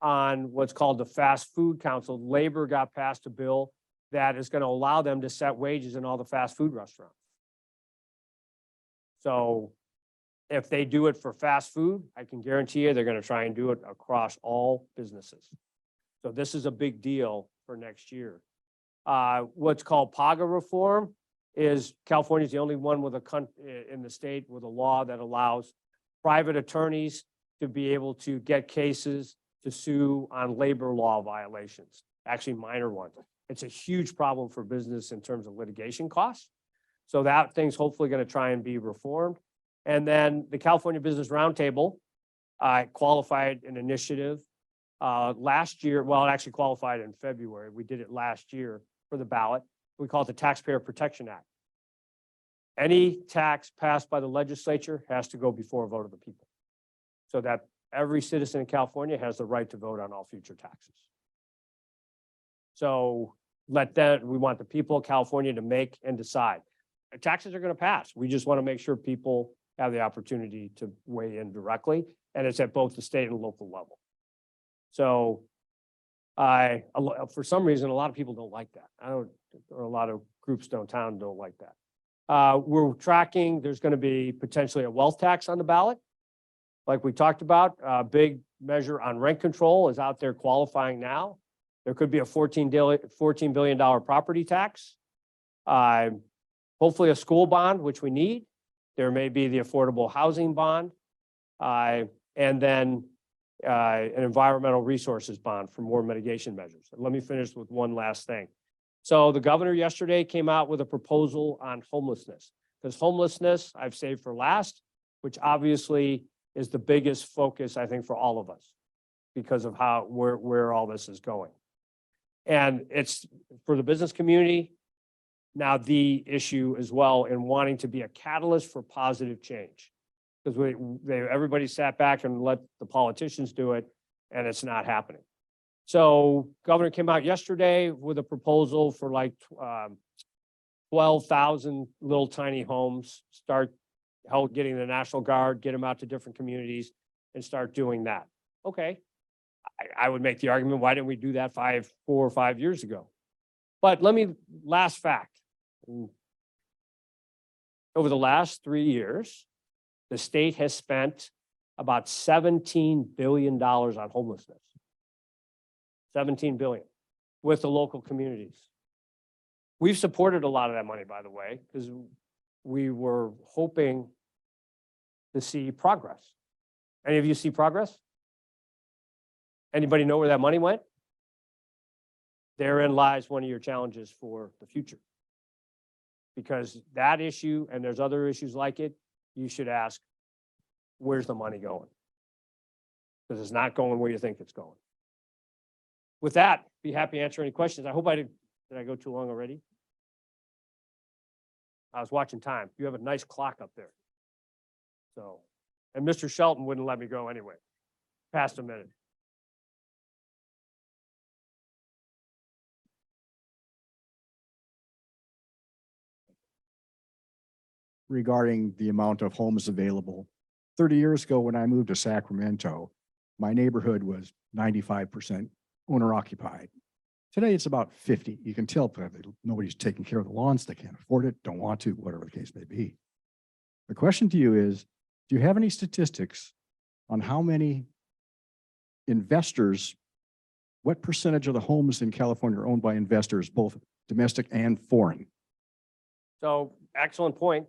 on what's called the Fast Food Council. Labor got passed a bill that is going to allow them to set wages in all the fast food restaurants. So if they do it for fast food, I can guarantee you they're going to try and do it across all businesses. So this is a big deal for next year. What's called PAGA reform is California is the only one with in the state with a law that allows private attorneys to be able to get cases to sue on labor law violations, actually minor ones. It's a huge problem for business in terms of litigation costs. So that thing's hopefully going to try and be reformed. And then the California Business Roundtable qualified an initiative last year. Well, it actually qualified in February. We did it last year for the ballot. We call it the Taxpayer Protection Act. Any tax passed by the legislature has to go before a vote of the people, so that every citizen in California has the right to vote on all future taxes. So we want the people of California to make and decide. Taxes are going to pass. We just want to make sure people have the opportunity to weigh in directly, and it's at both the state and local level. So for some reason, a lot of people don't like that. Or a lot of groups downtown don't like that. We're tracking, there's going to be potentially a wealth tax on the ballot. Like we talked about, a big measure on rent control is out there qualifying now. There could be a $14 billion property tax. Hopefully a school bond, which we need. There may be the affordable housing bond. And then an environmental resources bond for more mitigation measures. And let me finish with one last thing. So the governor yesterday came out with a proposal on homelessness, because homelessness I've saved for last, which obviously is the biggest focus, I think, for all of us because of where all this is going. And it's for the business community now the issue as well in wanting to be a catalyst for positive change, because everybody sat back and let the politicians do it, and it's not happening. So governor came out yesterday with a proposal for like 12,000 little tiny homes, start getting the National Guard, get them out to different communities and start doing that. Okay. I would make the argument, why didn't we do that 4 or 5 years ago? But last fact. Over the last 3 years, the state has spent about $17 billion on homelessness. 17 billion with the local communities. We've supported a lot of that money, by the way, because we were hoping to see progress. Any of you see progress? Anybody know where that money went? Therein lies one of your challenges for the future. Because that issue, and there's other issues like it, you should ask, where's the money going? Because it's not going where you think it's going. With that, be happy to answer any questions. I hope did I go too long already? I was watching time. You have a nice clock up there. So, and Mr. Shelton wouldn't let me go anyway. Past a minute. Regarding the amount of homes available. 30 years ago, when I moved to Sacramento, my neighborhood was 95% owner occupied. Today, it's about 50. You can tell nobody's taking care of the lawns. They can't afford it, don't want to, whatever the case may be. The question to you is, do you have any statistics on how many investors, what percentage of the homes in California are owned by investors, both domestic and foreign? So, excellent point.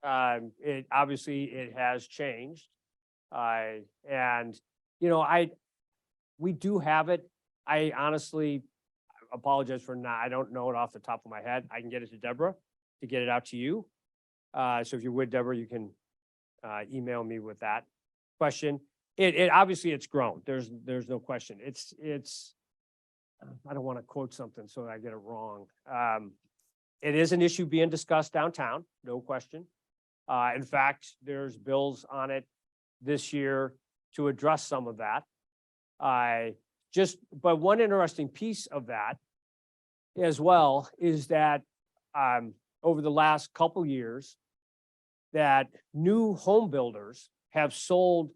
It has changed. And, we do have it. I honestly apologize for I don't know it off the top of my head. I can get it to Deborah to get it out to you. So if you're with Deborah, you can email me with that question. It obviously it's grown. There's no question. It's I don't want to quote something so I get it wrong. It is an issue being discussed downtown, no question. In fact, there's bills on it this year to address some of that. But one interesting piece of that as well is that over the last couple years, that new home builders have sold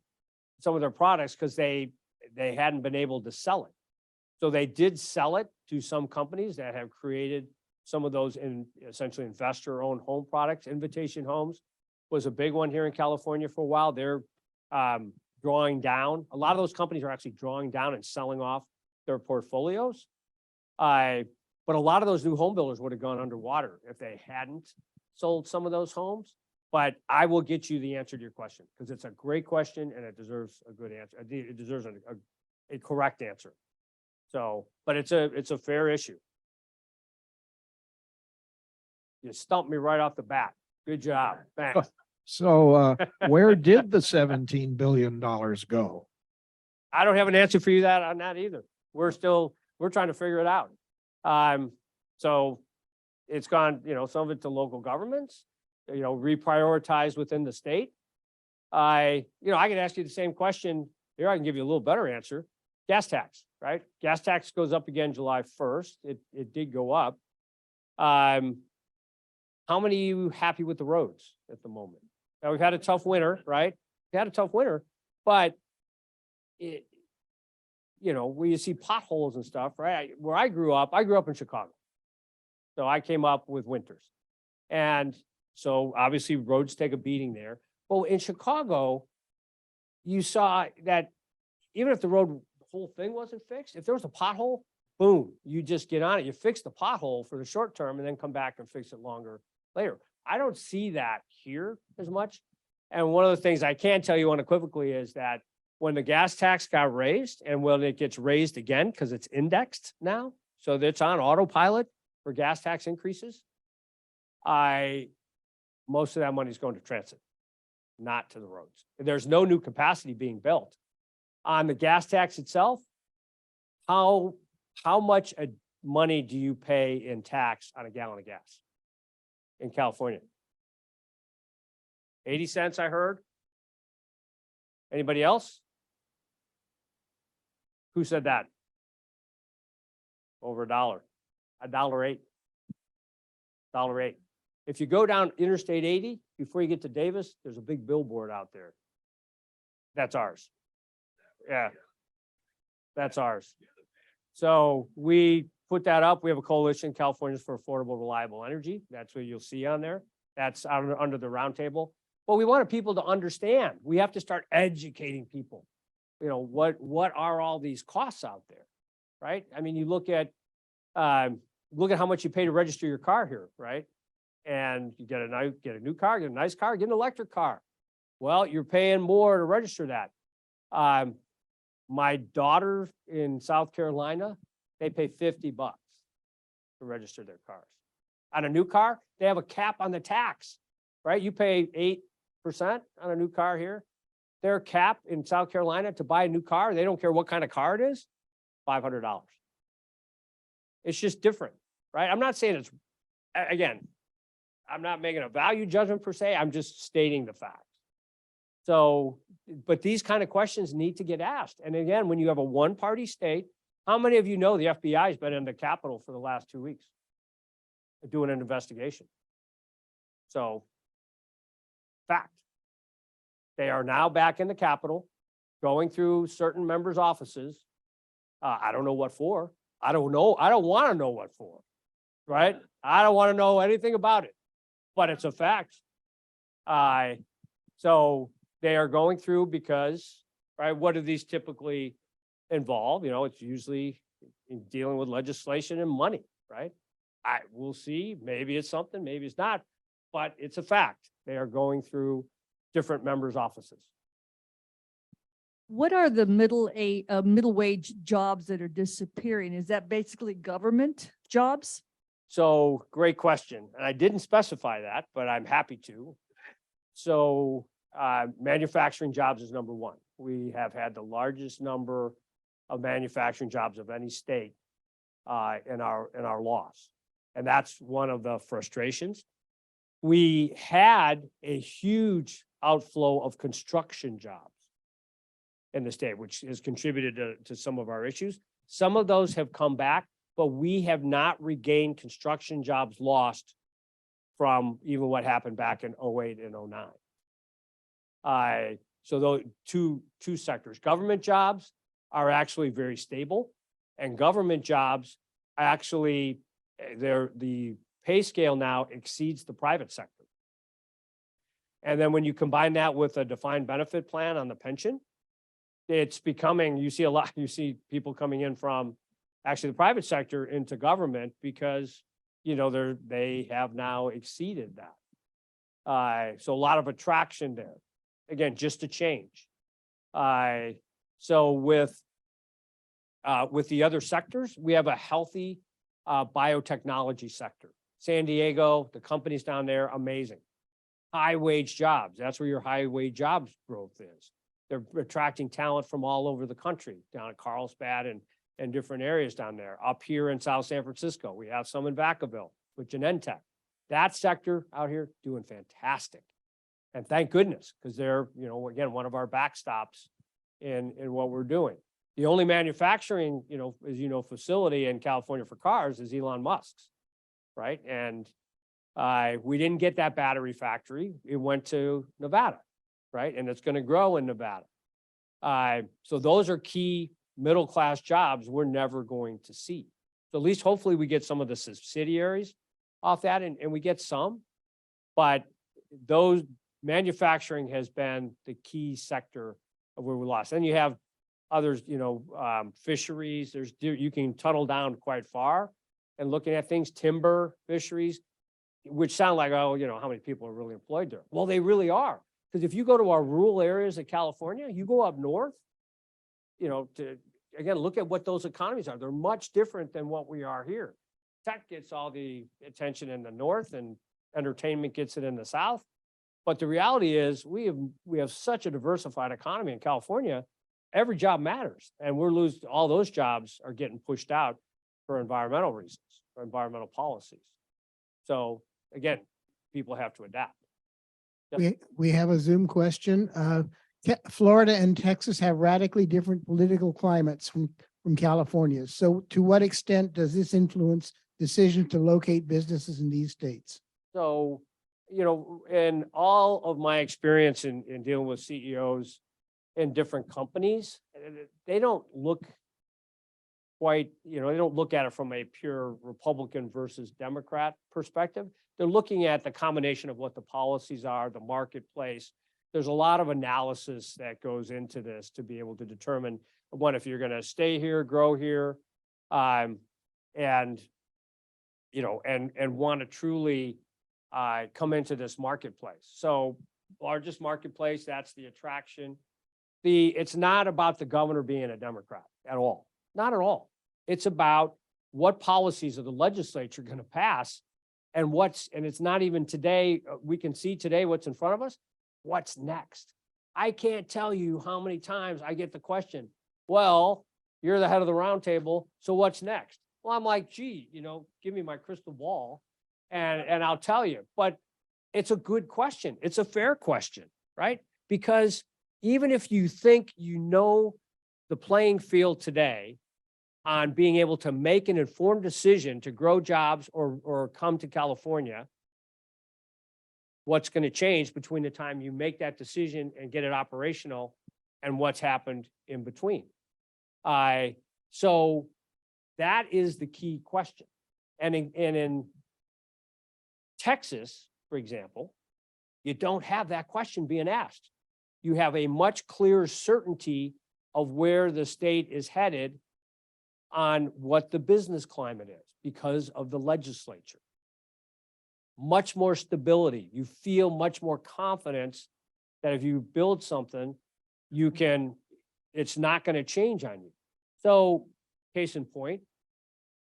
some of their products because they hadn't been able to sell it. So they did sell it to some companies that have created some of those essentially investor-owned home products. Invitation Homes was a big one here in California for a while. They're drawing down. A lot of those companies are actually drawing down and selling off their portfolios. But a lot of those new home builders would have gone underwater if they hadn't sold some of those homes. But I will get you the answer to your question because it's a great question and it deserves a good answer. It deserves a a correct answer. So, but it's a fair issue. You stumped me right off the bat. Good job. Thanks. So where did the $17 billion go? I don't have an answer for you on that either. We're trying to figure it out. So it's gone, some of it to local governments, reprioritized within the state. I can ask you the same question here. I can give you a little better answer. Gas tax, right? Gas tax goes up again July 1st. It did go up. How many of you happy with the roads at the moment? Now, we've had a tough winter, right? We had a tough winter, but where you see potholes and stuff, right? Where I grew up in Chicago. So I came up with winters. And so obviously roads take a beating there. But in Chicago, you saw that even if the whole thing wasn't fixed, if there was a pothole, boom, you just get on it. You fix the pothole for the short term and then come back and fix it longer later. I don't see that here as much. And one of the things I can tell you unequivocally is that when the gas tax got raised and when it gets raised again, because it's indexed now, so that's on autopilot for gas tax increases, most of that money is going to transit, not to the roads. There's no new capacity being built. On the gas tax itself, how much money do you pay in tax on a gallon of gas in California? 80 cents, I heard. Anybody else? Who said that? Over $1. $1.08. $1.08. If you go down Interstate 80, before you get to Davis, there's a big billboard out there. That's ours. Yeah. That's ours. So we put that up. We have a coalition, Californians for Affordable, Reliable Energy. That's what you'll see on there. That's under the roundtable. But we wanted people to understand. We have to start educating people. What are all these costs out there, right? I mean, you look at how much you pay to register your car here, right? And you get a new car, get a nice car, get an electric car. Well, you're paying more to register that. My daughter in South Carolina, they pay $50 to register their cars. On a new car, they have a cap on the tax, right? You pay 8% on a new car here. Their cap in South Carolina to buy a new car, they don't care what kind of car it is, $500. It's just different, right? I'm not saying it's, again, I'm not making a value judgment per se. I'm just stating the facts. So, but these kind of questions need to get asked. And again, when you have a one-party state, how many of you know the FBI has been in the Capitol for the last 2 weeks doing an investigation? So, fact. They are now back in the Capitol, going through certain members' offices. I don't know what for. I don't know. I don't want to know what for, right? I don't want to know anything about it, but it's a fact. So they are going through because, right, what do these typically involve? It's usually in dealing with legislation and money, right? We'll see. Maybe it's something, maybe it's not, but it's a fact. They are going through different members' offices. What are the middle wage jobs that are disappearing? Is that basically government jobs? So great question. And I didn't specify that, but I'm happy to. So manufacturing jobs is number one. We have had the largest number of manufacturing jobs of any state in our laws. And that's one of the frustrations. We had a huge outflow of construction jobs in the state, which has contributed to some of our issues. Some of those have come back, but we have not regained construction jobs lost from even what happened back in 08 and 09. So those two sectors, government jobs are actually very stable, and government jobs actually, the pay scale now exceeds the private sector. And then when you combine that with a defined benefit plan on the pension, it's becoming, you see people coming in from actually the private sector into government because, they have now exceeded that. So a lot of attraction there. Again, just a change. So with with the other sectors, we have a healthy biotechnology sector. San Diego, the companies down there, amazing. High wage jobs. That's where your high wage jobs growth is. They're attracting talent from all over the country, down at Carlsbad and different areas down there. Up here in South San Francisco, we have some in Vacaville with Genentech. That sector out here doing fantastic. And thank goodness, because they're, you know, again, one of our backstops in what we're doing. The only manufacturing, you know, as you know, facility in California for cars is Elon Musk's, right? And we didn't get that battery factory. It went to Nevada, right? And it's going to grow in Nevada. So those are key middle-class jobs we're never going to see. So at least hopefully we get some of the subsidiaries off that and we get some, but those manufacturing has been the key sector of where we lost. Then you have others, you know, fisheries, you can tunnel down quite far and looking at things, timber fisheries, which sound like, oh, you know, how many people are really employed there? Well, they really are. Because if you go to our rural areas of California, you go up north, you know, again, look at what those economies are. They're much different than what we are here. Tech gets all the attention in the north and entertainment gets it in the south. But the reality is we have such a diversified economy in California. Every job matters. And we're losing, all those jobs are getting pushed out for environmental reasons, for environmental policies. So again, people have to adapt. We have a Zoom question. Florida and Texas have radically different political climates from California. So to what extent does this influence decisions to locate businesses in these states? So, you know, in all of my experience in dealing with CEOs in different companies, they don't look quite, you know, they don't look at it from a pure Republican versus Democrat perspective. They're looking at the combination of what the policies are, the marketplace. There's a lot of analysis that goes into this to be able to determine what if you're going to stay here, grow here, and you know, and want to truly come into this marketplace. So largest marketplace, that's the attraction. It's not about the governor being a Democrat at all. Not at all. It's about what policies are the legislature going to pass and it's not even today. We can see today what's in front of us. What's next? I can't tell you how many times I get the question, well, you're the head of the roundtable, so what's next? Well, I'm like, gee, you know, give me my crystal ball and I'll tell you. But it's a good question. It's a fair question, right? Because even if you think you know the playing field today on being able to make an informed decision to grow jobs or come to California, what's going to change between the time you make that decision and get it operational and what's happened in between. So that is the key question. And in Texas, for example, you don't have that question being asked. You have a much clearer certainty of where the state is headed on what the business climate is because of the legislature. Much more stability. You feel much more confidence that if you build something, it's not going to change on you. So case in point,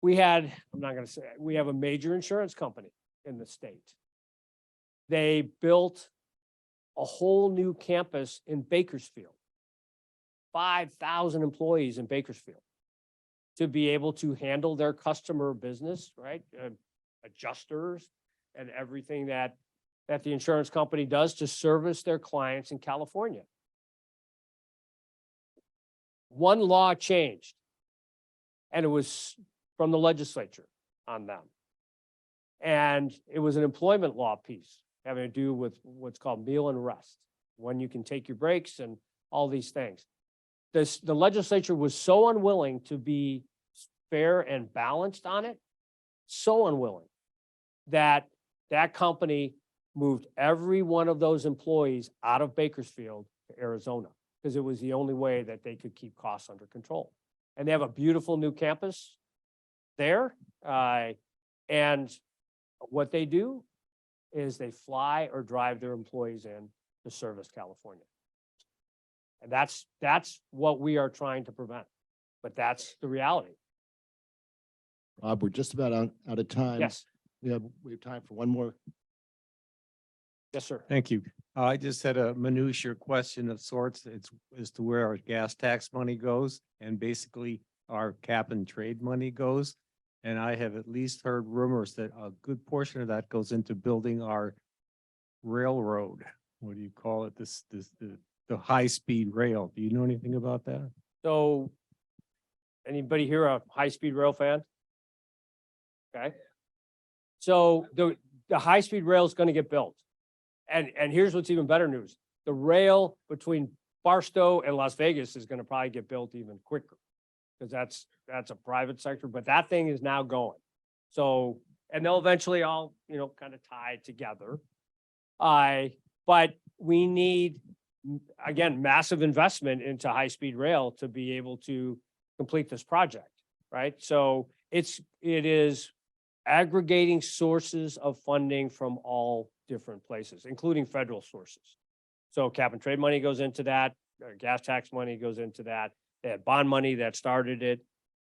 we have a major insurance company in the state. They built a whole new campus in Bakersfield, 5,000 employees in Bakersfield to be able to handle their customer business, right? Adjusters and everything that the insurance company does to service their clients in California. One law changed, and it was from the legislature on them. And it was an employment law piece having to do with what's called meal and rest, when you can take your breaks and all these things. The legislature was so unwilling to be fair and balanced on it, so unwilling, that company moved every one of those employees out of Bakersfield to Arizona because it was the only way that they could keep costs under control. And they have a beautiful new campus there. And what they do is they fly or drive their employees in to service California. And that's what we are trying to prevent. But that's the reality. Rob, we're just about out of time. Yes, We have time for one more. yes, sir. Thank you. I just had a minutiae question of sorts. It's as to where our gas tax money goes and basically our cap and trade money goes. And I have at least heard rumors that a good portion of that goes into building our railroad. What do you call it? The high-speed rail. Do you know anything about that? So anybody here a high-speed rail fan? Okay. So the high-speed rail is going to get built. And here's what's even better news. The rail between Barstow and Las Vegas is going to probably get built even quicker. Because that's a private sector, but that thing is now going. So, and they'll eventually all, kind of tie together. But we need, again, massive investment into high-speed rail to be able to complete this project, right? So it is aggregating sources of funding from all different places, including federal sources. So cap and trade money goes into that, gas tax money goes into that. They had bond money that started it.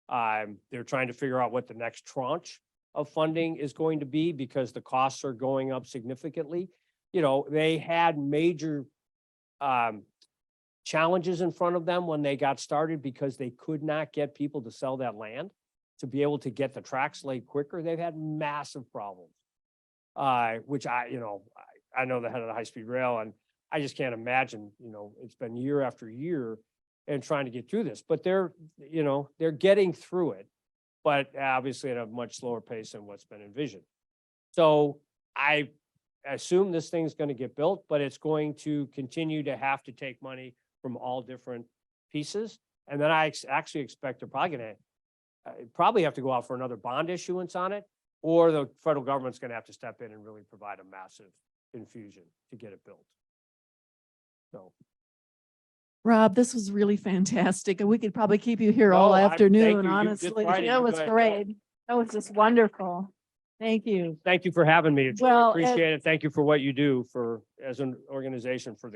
They're trying to figure out what the next tranche of funding is going to be because the costs are going up significantly. They had major challenges in front of them when they got started because they could not get people to sell that land to be able to get the tracks laid quicker. They've had massive problems, which I know the head of the high-speed rail, and I just can't imagine, it's been year after year and trying to get through this, but they're getting through it, but obviously at a much slower pace than what's been envisioned. So I assume this thing's going to get built, but it's going to continue to have to take money from all different pieces. And then I actually expect they're probably have to go out for another bond issuance on it, or the federal government's going to have to step in and really provide a massive infusion to get it built. So. Rob, this was really fantastic, and we could probably keep you here all No, thank afternoon, you. honestly. Friday, That you was go ahead. great. That was just wonderful. Thank you. Thank you for having me. Well, Appreciate it. Thank you for what you do as an organization for the